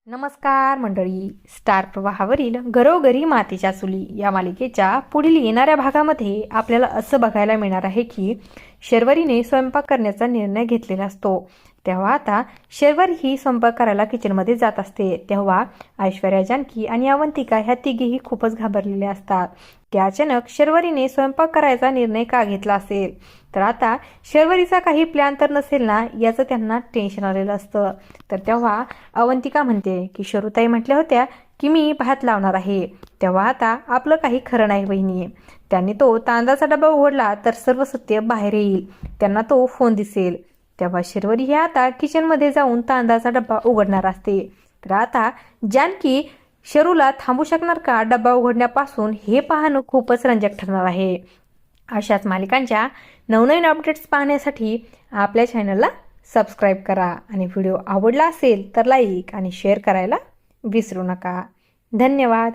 नमस्कार मंडळी. स्टार प्रवाहावरील घरोघरी मातीच्या चुली या मालिकेच्या पुढील येणाऱ्या भागामध्ये आपल्याला असं बघायला मिळणार आहे की शर्वरीने स्वयंपाक करण्याचा निर्णय घेतलेला असतो. तेव्हा आता शर्वरी ही स्वयंपाक करायला किचनमध्ये जात असते. तेव्हा ऐश्वर्या, जानकी आणि अवंतिका ह्या तिघीही खूपच घाबरलेल्या असतात की अचानक शर्वरीने स्वयंपाक करायचा निर्णय का घेतला असेल. तर आता शर्वरीचा काही प्लॅन तर नसेल ना, याचं त्यांना टेन्शन आलेलं असतं. तर तेव्हा अवंतिका म्हणते की शरुताई म्हटल्या होत्या की मी भात लावणार आहे. तेव्हा आता आपलं काही खरं नाही वहिनी. त्यांनी तो तांदळाचा डबा उघडला तर सर्व सत्य बाहेर येईल. त्यांना तो फोन दिसेल. तेव्हा शर्वरी ही आता किचनमध्ये जाऊन तांदळाचा डब्बा उघडणार असते. तर आता जानकी शरूला थांबू शकणार का डब्बा उघडण्यापासून, हे पाहणं खूपच रंजक ठरणार आहे. अशाच मालिकांच्या नवनवीन अपडेट्स पाहण्यासाठी आपल्या चॅनलला सबस्क्राईब करा आणि व्हिडिओ आवडला असेल तर लाईक आणि शेअर करायला विसरू नका. धन्यवाद.